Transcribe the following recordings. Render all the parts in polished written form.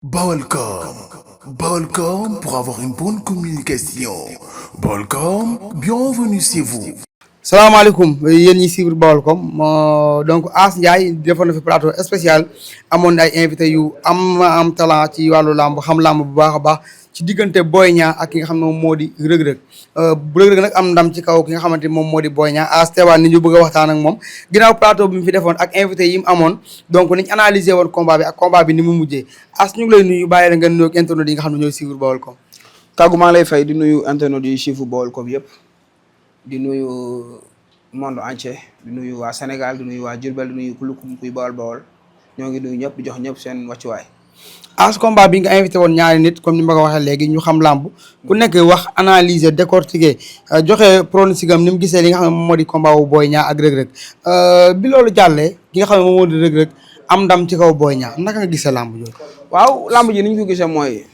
Balcom. Balcom pour avoir une bonne communication. Balcom, bienvenue chez vous. salaamaaleykum yéen ñi suivre Baolcom donc As Ndiaye defoon na fi plateau spécial amoon na ay invité yu am talent ci wàllu làmb xam làmb bu baax a baax ci diggante Boy Niang ak ki nga xam ne moom moo di rëg-rëg rëg-rëg nag am ndam ci kaw ki nga xamante ni moom moo di Boy Niang As teewaan ni ñu bëgg a waxtaan ak moom ginnaaw plateau bi mu fi defoon ak invité yi mu amoon donc niñ analysé woon combat bi ak combat bi ni mu mujjee As ñu ngi lay nuyu bàyyi la nga nuyoog internet yi nga xam ne ñooy suivre Baolcom. Kàggu maa ngi lay fay di nuyu internet yi suivre Baolcom yëpp di nuyu monde entier di nuyu waa Sénégal di nuyu waa Diourbel di nuyu kulukum kuy Bawol ñoo ngi nuyu ñëpp di jox ñëpp seen wàccuwaay. As combat bi nga invité woon ñaari nit comme ni ma ko waxee léegi ñu xam làmb ku nekk wax analyser décortiquer joxe pronostic am ni mu gisee li nga xam ne moom moo di combat wu Boy Niang ak rëg-rëg bi loolu jàllee ki nga xam ne moom moo di rëg-rëg am ndam ci kaw Boy Niang naka nga gisee làmb jooju. waaw làmb ji ni ñu ko gisee mooy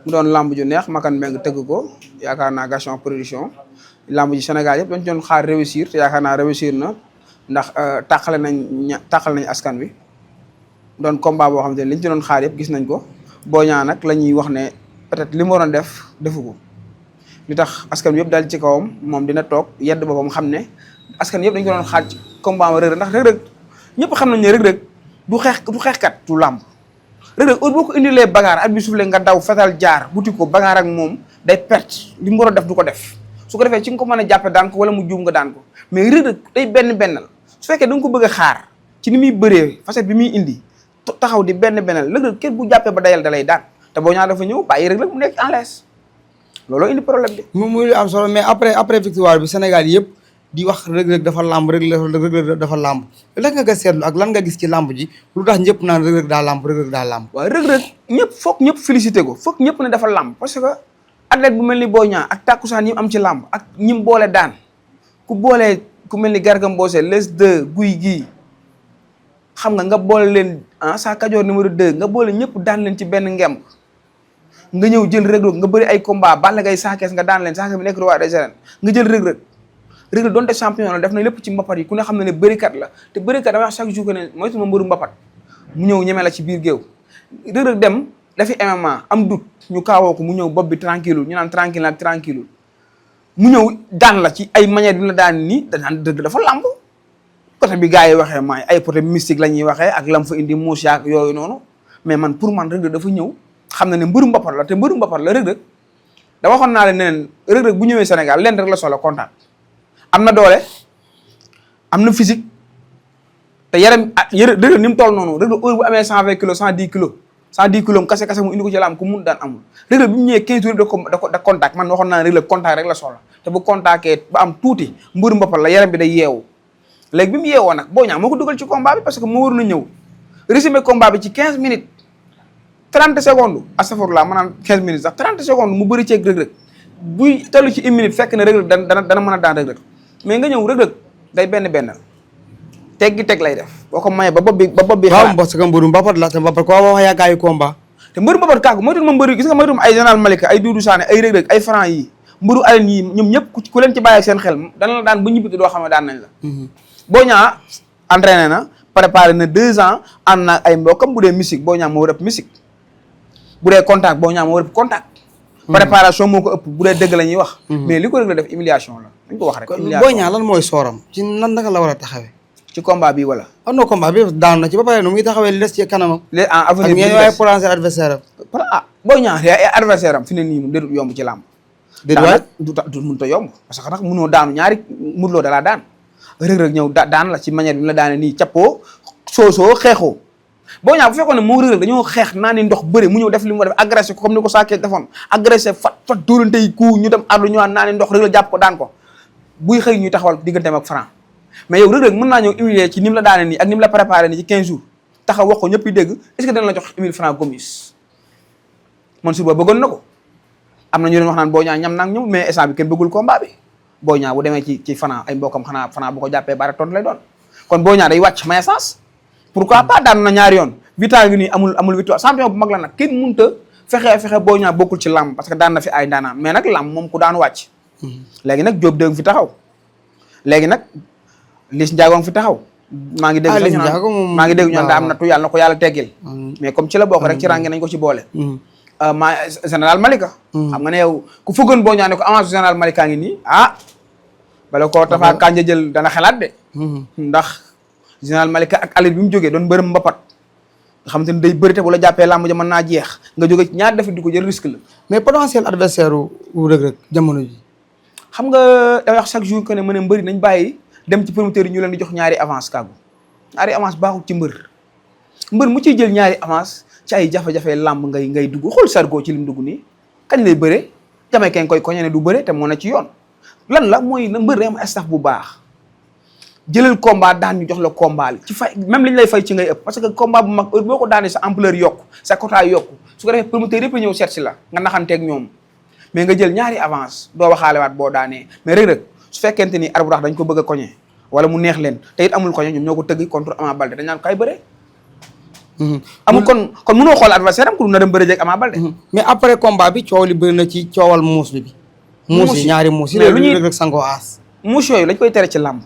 mu doon làmb ju neex Makan Mbengue tëgg ko yaakaar naa Gaston production làmb ji Sénégal yëpp dañ doon xaar réussir te yaakaar naa réussir na ndax tàqale nañ askan wi doon combat boo xam te ne liñ ci doon xaar yëpp gis nañ ko Boy Niang nag la ñuy wax ne peut-être li mu waroon def defu ko li tax askan wi yëpp daal ci kawam moom dina toog yedd boppam xam ne askan yëpp dañ ko doon xaar ci combat ma rëg-rëg ndax rëg-rëg ñëpp xam nañ ne rëg-rëg du xeexkat du làmb rëg-rëg heure boo ko indilee bagaar at bi suufle nga daw fetal jaar buti ko bagaar ak moom day perte li mu war a def du ko def su ko defee ci nga ko mën a jàppe daan ko wala mu juum nga daan ko mais rëg-rëg day benn su fekkee da nga ko bëgg a xaar ci ni muy bëree facette bi muy indi taxaw di benn rëg-rëg kenn bu jàppee ba dayal da lay daan te Boy Niang dafa ñëw bàyyi rëg-rëg mu nekk en l'aise looloo indi problème bi. muy lu am solo mais après victoire bi Sénégal yëpp di wax rëg-rëg dafa làmb rëg-rëg dafa làmb lan nga seetlu ak lan nga gis ci làmb ji lu tax ñëpp naan rëg-rëg daa làmb rëg-rëg daa làmb. waaw rëg-rëg ñëpp félicité ko foog ñëpp ne dafa làmb parce que athlète bu mel ni Boy Niang ak tàkkusaan yi am ci làmb ak ñim boole daan ku mel ni Garga Mbossé les deux guy gii xam nga boole leen sa kajoor numéro 2 nga boole ñëpp daan leen ci benn ngemb nga ñëw jël rëg-rëg nga bëri ay combat Balla Gaye saakees nga daan leen saakees bi nekk roi des arènes nga jël rëg-rëg doonte champion la def na lépp ci mbapat yi ku ne xam ne bërikat la te bërikat dama wax chaque jour que ne moytu ma mbëru mbapat mu ñëw ñeme la ci biir géew rëg-rëg dem dafi MMA am dut ñu kaawoo ko mu ñëw bopp bi tranquille ñu naan tranquille mu ñëw daan la ci ay manière bi la daan nii daan dëgg dafa làmb côté bi gars yi waxee maay ay côté mystique la ñuy waxee ak lam fa indi muus yaak yooyu noonu mais man pour man rëg-rëg dafa ñëw xam na ne mbëru mbapat la te mbëru mbapat la rëg-rëg da waxoon naa leen neneen rëg-rëg bu ñëwee Sénégal leen rek la soxla contact am na doole am na physique te rëg-rëg ni mu toll noonu rëg-rëg heure bu amee 120 kilos 110 kilos am kase mu indi ko ci laam ku mun daan amul rëg-rëg bi mu ñëwee 15 jours da contact man waxoon naa ne rëg-rëg contact rek la soxla te bu contacté ba am tuuti mbëru mbapat la yaram bi day yeewu léegi bi mu yeewoo nag Boy Niang moo ko dugal ci combat bi parce que moo waroon a ñëw résumé combat bi ci 15 minutes 30 secondes astafurlah maanaam 15 minutes sax 30 secondes mu bëri ceeg rëg-rëg buy tellu ci 1 minute fekk ne rëg-rëg dana mën a daan rëg-rëg mais nga ñëw rëg-rëg day benn teg lay def boo ko mayee ba bopp bi waaw parce que mbëru mbapat la te mbapat ko wax yaakaayu combat te mbëru mbapat kàggu moytul ma mbëru gis nga moytul ay général Malika ay Doudou Sané ay rëg-rëg ay Franc yi mbëru arène yi ñoom ñëpp ku leen ci bàyyi seen xel dana la daan ba ñibbiti doo xam ne daan nañ la Boy Niang entraîné na préparé na 2 ans ànd na ay mbokkam bu dee musique Boy Niang moo war a ëpp musique bu dee contact Boy Niang moo war a ëpp contact préparation moo ko ëpp bu dee dëgg la ñuy wax mais li ko rëg la def humiliation la dañ ko wax rek Boy Niang lan mooy sooram ci nan naka la war a taxawee ci combat bi wala no combat bi daanu na ci ba pare nu muy taxawee li des ci kanamam les en avenir ak ñooy waaye potentiel adversaire am Boy Niang ay adversaire am fi ne nii moom déedul yomb ci làmb du mun ta yomb parce que nag munoo daanu ñaari murloo dalaa daan rëg-rëg ñëw daan la ci manière bi mu la daane nii cappoo soosoo xeexoo Boy Niang bu fekkoon ne moo rëg-rëg dañoo xeex naa ni ndox bëri mu ñëw def li mu war def agressé ko comme ni ko saakee defoon agressé fat dóorante yi ku ñu dem ardu ñëwaat naa ni ndox rëg-rëg jàpp ko daan ko buy xëy ñuy taxawal digganteem ak Franc mais yow rëg-rëg mën naa ñëw humilier ci ni mu la daane nii ak ni mu la préparé nii ci 15 jours taxaw wax ko ñëpp yi dégg est-ce que dana la jox 1000 francs Gomis man suba bëggoon na ko am na ñu doon wax naan Boy Niang ñam naag ñëw mais instant bi kenn bëggul combat bi Boy Niang bu demee ci Franc ay mbokkam xanaa Franc bu ko jàppee bare tontu lay doon kon Boy Niang day wàcc may sens pourquoi pas daan na ñaari yoon victoire gi nii amul victoire champion bu mag la nag kenn mënut a fexe Boy Niang bokkul ci làmb parce que daan na fi ay daanaan mais nag làmb moom ku daan wàcc léegi nag Diop dëgg fi taxaw léegi nag Liss Ndiago fi taxaw maa ngi dégg sax ñu naan maa ngi dégg ñu naan daa am nattu yàlla na ko yàlla teggil mais comme ci la bokk rek ci rànge nañ ko ci boole maa général Malika xam nga ne yow ku fëggoon boo ñaa ne ko avance général Malika ngi nii bala koo Tapha Kandja jël dana xalaat de ndax général Malika ak alit bi mu jógee doon bërëm mbapat nga xamante ni day bëri te bu la jàppee làmb ja mën naa jeex nga jóge ci ñaar def di ko jël risque la mais potentiel adversaire u Reug Reug jamono ji xam nga damay wax chaque jour que ne mën a mbëri nañ bàyyi dem ci promoteur yi ñu leen di jox ñaari avance kàggu ñaari avance baaxul ci mbër mu ciy jël ñaari avance ci ay jafe-jafe làmb ngay dugg xool Sarko ci lim dugg nii kañ lay bëre jamay kenn koy koñe ne du bëre te moo na ci yoon lan la mooy na mbër day am staff bu baax jëlal combat daan ñu jox la combat li ci fay même li ñu lay fay ci ngay ëpp parce que combat bu mag heure boo ko daanee sa ampleur yokku sa quota yokku su ko defee promoteur yëpp ñëw seet si la nga naxanteeg ñoom mais nga jël ñaari avance doo waxaalewaat boo daanee mais Reug Reug su fekkente ni Albourakh dañ ko bëgg a koñe wala mu neex leen te it amul koñe ñoom ñoo ko tëgg contre Ama Baldé dañ naan kay bëre amul kon mënoo xool adversaire am ku na dem bëre jeeg Ama Baldé mais après combat bi coow li bëri na ci coowal muus bi muus yi ñaari muus yi lu ñuy Reug Reug sangoo aas muus yooyu lañ koy tere ci làmb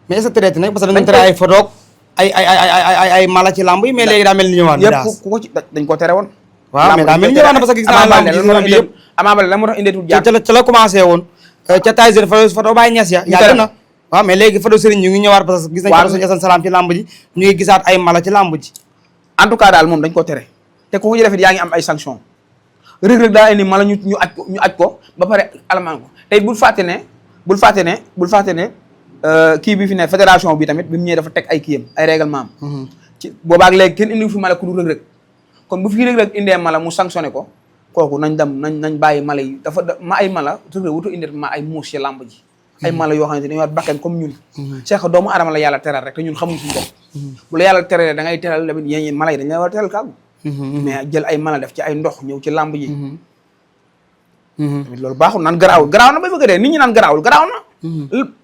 mais est-ce que traité nag parce que dañu tere ay photo ay mala ci lamb yi mais léegi daa mel ni ñëwaat na yëpp ku ko ci dañ ko tere woon waaw mais daa mel ni ñëwaat na parce que gis naa lamb bi yëpp Ama Baldé la moo tax indeetul jàpp ca la commencé woon ca Tyson photo Baye Niass ya yàgg na waaw mais léegi photo Serigne ñu ngi ñëwaat parce que gis nañ photo Serigne Assane Salam ci lamb ji ñu ngi gisaat ay mala ci lamb ji en tout cas daal moom dañ ko tere te ku ko ci defit yaa ngi am ay sanction Reug Reug daa indi mala ñu aj ko ba pare alamaan ko tey bul fàtte ne kii bi fi ne fédération bi tamit bi mu ñëwee dafa teg ay kiyam ay règlement am ci boobaak léegi kenn indi fi mala ku du Reug Reug kon bu fi Reug Reug indee mala mu sanctionné ko kooku nañ bàyyi mala yi ma ay mala Reug Reug wutu indi ma ay muus ci làmb ji ay mala yoo xamante ne dañu war bakkan comme ñun c'est que doomu adama la yàlla teral rek te ñun xamuñ suñu bopp bu la yàlla teralee da ngay teral tamit yéen mala yi dañ la war a teral kàggu mais jël ay mala def ci ay ndox ñëw ci làmb ji tamit loolu baaxul naan garaaw na bay bëgg dee nit ñi naan garaaw na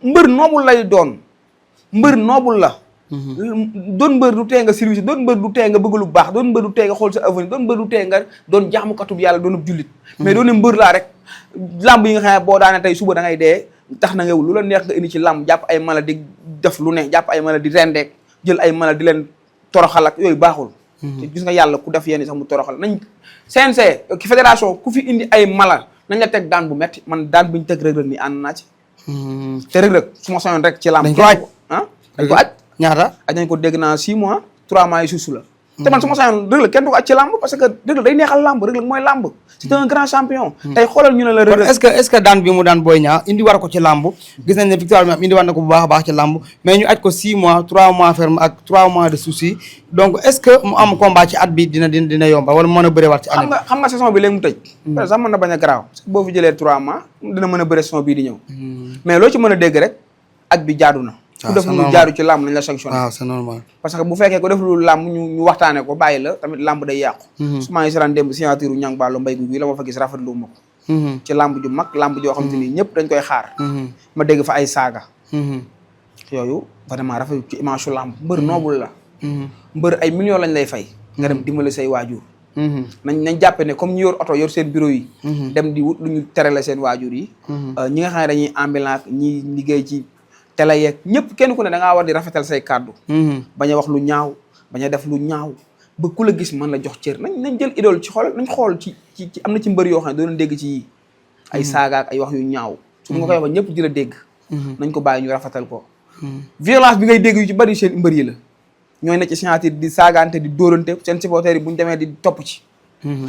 mbër noobul lay doon mbër noobul la doon mbër du tee nga service doon mbër du tee nga bëgg lu baax doon mbër du tee nga xool sa avenir doon mbër du tee nga doon jaamukatub yàlla doon ab jullit mais doon ne mbër laa rek làmb yi nga xam ne boo daane tey suba da ngay dee tax na nga lu la neex nga indi ci làmb jàpp ay mala di def lu ne jàpp ay mala di rendeek jël ay mala di leen toroxal ak yooyu baaxul te gis nga yàlla ku def yéen sax mu toroxal nañ CNG ki fédération ku fi indi ay mala nañ la teg daan bu metti man daan buñ teg Reug Reug ni ànd naa ci te Reug Reug su ma soñoon rek ci làmb dañ ko aj dañ ko aj ñaata aj nañ ko dégg naa 6 mois 3 mois yi suusu la te man su ma soñoon Reug Reug kenn du ko aj ci làmb parce que Reug Reug day neexal làmb Reug Reug mooy làmb c'est un grand champion tey xoolal ñu ne la Reug Reug est-ce que daan bi mu daan Boy Niang indi war ko ci làmb gis nañ ne victoire bi am indi war na ko bu baax a baax ci làmb mais ñu aj ko 6 mois 3 mois ferme ak 3 mois de souci donc est-ce que mu am combat ci at bi dina yomba wala mën a bëre waat ci année xam nga saison bi léegi mu tëj par exemple mën na bañ a garaaw parce que boo fi jëlee 3 mois dina mën a bëre saison bii di ñëw mais loo ci mën a dégg rek aj bi jaadu na ku def lu jaadu ci làmb nañ la sanctionné waaw c'est normal parce que bu fekkee ko def lu làmb ñu waxtaane ko bàyyi la tamit làmb day yàqu su maa ngi seetaan démb signature ñang Ballo Mbaye gu la ma fa gis rafetlu ma ko ci làmb ju mag làmb joo xam te ni ñëpp dañ koy xaar ma dégg fa ay saaga yooyu vraiment rafetlu ci image su làmb mbër noobul la mbër ay millions lañ lay fay nga dem dimbali say waajur nañ jàppe ne comme ñu yor oto yor seen bureau yi dem di wut lu ñu terale seen waajur yi ñi nga xam ne dañuy ambulant ñi liggéey ci télé yeeg ñëpp kenn ku ne da ngaa war di rafetal say kàddu bañ a wax lu ñaaw bañ a def lu ñaaw ba ku la gis mën la jox cër nañ jël idole ci xool nañ xool ci am na ci mbër yoo xam ne doon dégg ci ay saaga ak ay wax yu ñaaw su nga koy wax ñëpp di la dégg nañ ko bàyyi ñu rafetal ko violence bi ngay dégg yu ci bari seen mbër yi la ñooy nekk ci signature di saagaante di dóorante seen supporters yi bu ñu demee di topp ci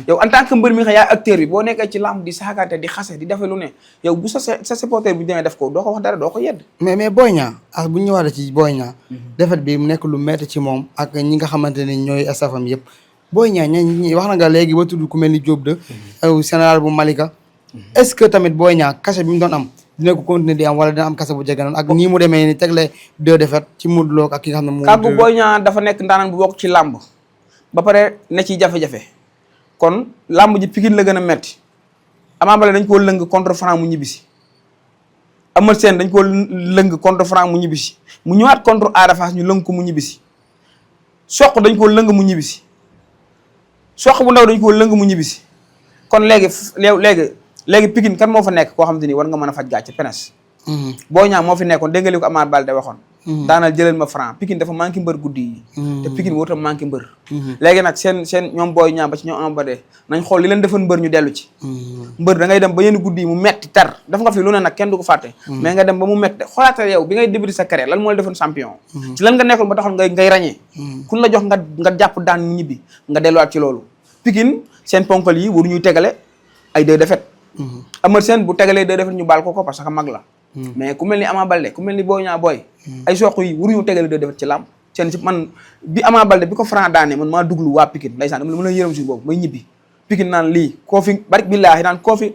yow en tant que mbër mi nga xam yaay acteur bi boo nekkee ci làmb di saagaante di xase di defe lu ne yow bu sa supporter bu ñu demee def ko doo ko wax dara doo ko yedd mais Boy Niang ak bu ñu ñëwaatee ci Boy Niang defet bi mu nekk lu métti ci moom ak ñi nga xamante ne ñooy staffam yëpp Boy Niang ñi wax na nga léegi ba tudd ku mel ni Diop de aw général bu Malika est-ce que tamit Boy Niang kase bi mu doon am dina ko continuer di am wala dina am kase bu jege noonu ak nii mu demee ni tegle 2 défaites ci Modou Lo ak ki nga xam ne mu kàggu Boy Niang dafa nekk ndaanaan bu bokk ci làmb ba pare ne ci jafe-jafe kon làmb ji Pikine la gën a metti Ama Baldé dañ koo lëng contre Franc mu ñibbisi Eumeu Sène dañ koo lëng contre Franc mu ñibbisi mu ñëwaat contre Ada Fass ñu lëng ko mu ñibbisi Sokh dañ koo lëng mu ñibbisi Sokh bu ndaw dañ koo lëng mu ñibbisi kon léegi Pikine kan moo fa nekk koo xamante ni war nga mën a faj gàcce penes Boy Niang moo fi nekkoon dégg nga li ko Ama Baldé waxoon daanal jëlal ma Franc Pikine dafa manqué mbër guddi yi te Pikine warut a manqué mbër léegi nag seen ñoom Boy Niang ba ci ñoom Ama Baldé nañ xool li leen defoon mbër ñu dellu ci mbër da ngay dem ba yenn guddi yi mu metti tar daf nga fi lu ne nag kenn du ko fàtte mais nga dem ba mu metti xoolaatal yow bi ngay débuté sa carrière lan moo la defoon champion ci lan nga nekkoon ba taxoon ngay ràññee kun la jox nga jàpp daan ñibbi nga delluwaat ci loolu Pikine seen ponkal yi waru ñuy tegale ay 2 défaites Eumeu Sène bu tegalee 2 défaites ñu baal ko parce que mag la mais ku mel ni Ama Baldé ku mel ni Boy Niang boy ay soq yi waruñu tegale 2 défaites ci làmb seen si man bi Ama Baldé bi ko Franc daane man maa duglu waa Pikine ndeysaan dama la yërëm si boobu may ñibbi Pikine naan lii koo fi barik billaahi naan koo fi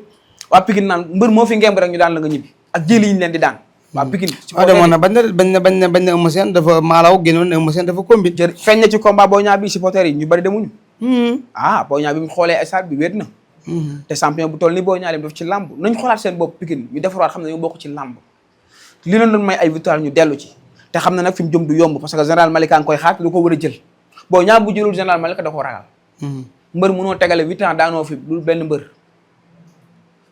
waa Pikine naan mbër moo fi ngemb rek ñu daan la nga ñibbi ak jëli yi ñu leen di daan waa Pikine demoon na bañ na Eumeu Sène dafa maalaw génnoon Eumeu Sène dafa combine feeñ na ci combat Boy Niang bi supporters yi ñu bari demuñu Boy Niang bi mu xoolee stade bi wéet na te champion bu toll ni Boy Niang lim def ci làmb nañ xoolaat seen bopp Pikine ñu defaraat xam ne ñu bokk ci làmb li leen doon may ay victoire ñu dellu ci te xam ne nag fi mu jëm du yomb parce que général Malika nga koy xaar du ko war a jël Boy Niang bu jëlul général Malika da koo ragal mbër mënoo tegale 8 ans daanoo fi lu benn mbër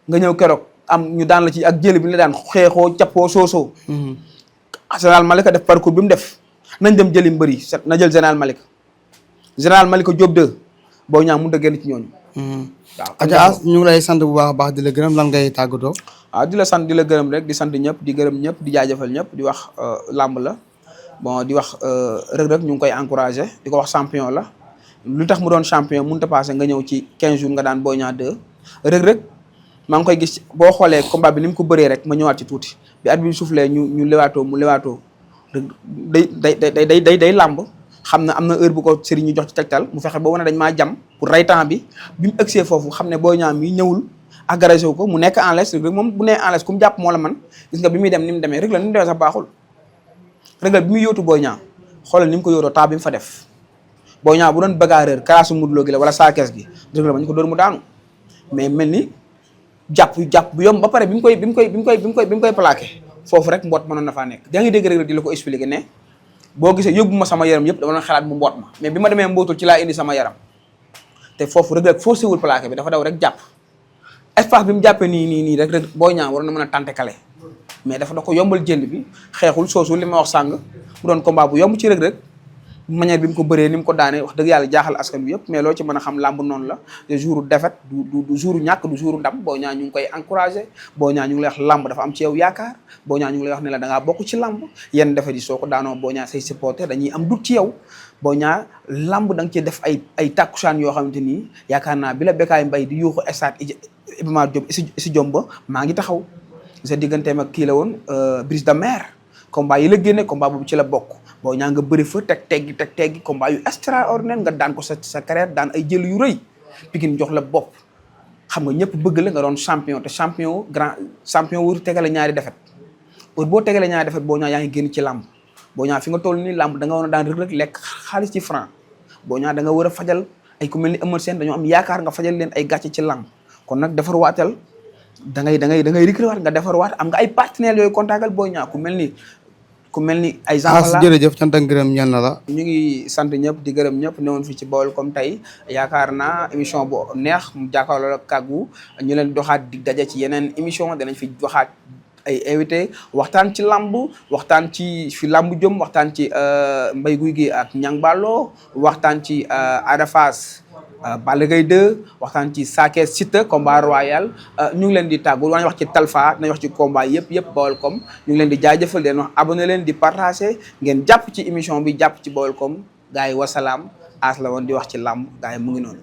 nga ñëw keroog am ñu daan la ci ak jël bi la daan xeexoo cappoo soosoo général Malika def parcours bi mu def nañ dem jëli mbër yi na jël général Malika Diop 2 Boy Niang mënut a génn ci ñooñu waaw Adja ñu ngi lay sant bu baax a baax di la gërëm lan ngay tàggatoo waaw di la sant di la gërëm rek di sant ñëpp di gërëm ñëpp di jaajëfal ñëpp di wax làmb la bon di wax Reug Reug ñu ngi koy encouragé di ko wax champion la lu tax mu doon champion mënut a passé nga ñëw ci 15 jours nga daan Boy Niang 2 Reug Reug maa ngi koy gis boo xoolee combat bi ni mu ko bëree rek ma ñëwaat ci tuuti bi at bi soufflé ñu lewaatoo mu lewaatoo day làmb xam na am na heure bu ko sëriñ ñu jox ci tegtal mu fexe ba wane dañ maa jam pour rey temps bi bi mu ëgsee foofu xam ne Boy Niang mi ñëwul agressé wu ko mu nekk en l'aise rek moom bu nee en l'aise ku mu jàpp moo la man gis nga bi muy dem ni mu demee Reug Reug ni mu demee sax baaxul Reug Reug bi muy yóotu Boy Niang xoolal ni mu ko yóotoo temps bi mu fa def Boy Niang bu doon bagarreur kalaasu Modou Lo gi la wala saakees gi Reug Reug ma ñu ko dóor mu daanu mais mel ni jàpp bu yomb ba pare bi mu koy plaqué foofu rek mboot mënoon na faa nekk yaa ngi dégg Reug Reug di la ko expliqué ne boo gisee yóbbu ma sama yaram yëpp dama doon xalaat mu mboot ma mais bi ma demee mbootul ci laa indi sama yaram te foofu Reug Reug forcé wul plaqué bi dafa daw rek jàpp espace bi mu jàppee nii rek Boy Niang waroon na mën a tenter kale mais dafa da ko yombal jënd bi xeexul soosul li ma wax sàng mu doon combat bu yomb ci Reug Reug manière bi mu ko bëree ni mu ko daanee wax dëgg yàlla jaaxal askan bi yëpp mais loo ci mën a xam làmb noonu la te jour défaite du jour ñàkk du jour ndam Boy Niang ñu ngi koy encouragé Boy Niang ñu ngi lay wax làmb dafa am ci yow yaakaar Boy Niang ñu ngi lay wax ne la da ngaa bokk ci làmb yenn défaite yi soo ko daanoo Boy Niang say supporter dañuy am dut ci yow Boy Niang làmb da nga cee def ay tàkkusaan yoo xamante nii yaakaar naa bi la Bécaye Mbaye di yuuxu stade Iba Mar Diop si jomba maa ngi taxaw sa digganteem ak kii la woon Brise de Mer combat yi la génne combat boobu ci la bokk Boy Niang nga bëri fa teg teggi combat yu extraordinaire nga daan ko sa carrière daan ay jël yu rëy Pikine jox la bopp xam nga ñëpp bëgg la nga doon champion te champion wuru tegale ñaari defet boo tegale ñaari defet Boy Niang yaa ngi génn ci làmb Boy Niang fi nga toll nii làmb da nga war a daan Reug Reug lekk xaalis ci franc Boy Niang da nga war a fajal ay ku mel ni Eumeu Sène dañoo am yaakaar nga fajal leen ay gàcce ci làmb kon nag defar waatal da ngay recruter waat nga defar waat am nga ay partenaires yooyu contactal Boy Niang ku mel ni ay gens jërëjëf cant ak ngërëm ñaan na la ñu ngi sant ñëpp di gërëm ñëpp newoon fii ci Baol comme tey yaakaar naa émission bu neex mu jàkkaarloo ak kàggu ñu leen doxaat di daje ci yeneen émission danañ fi doxaat ay invité waxtaan ci lamb waxtaan ci fi lamb jëm waxtaan ci Mbaye Gouye Gui ak Niang Ballo waxtaan ci Ada Fass Balla Gaye 2 waxtaan ci Sa Thiès Siteu combat royal ñu ngi leen di tàggu dinañ wax ci Talfa dinañ wax ci combat yëpp Baolcom ñu ngi leen di jaajëfal leen wax abonné leen di partager ngeen jàpp ci émission bi jàpp ci Baolcom gars yi wasalaam As la woon di wax ci làmb gars yi mu ngi noonu.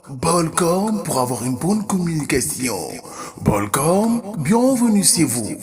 Baolcom pour avoir une bonne communication. Baolcom, bienvenue chez vous.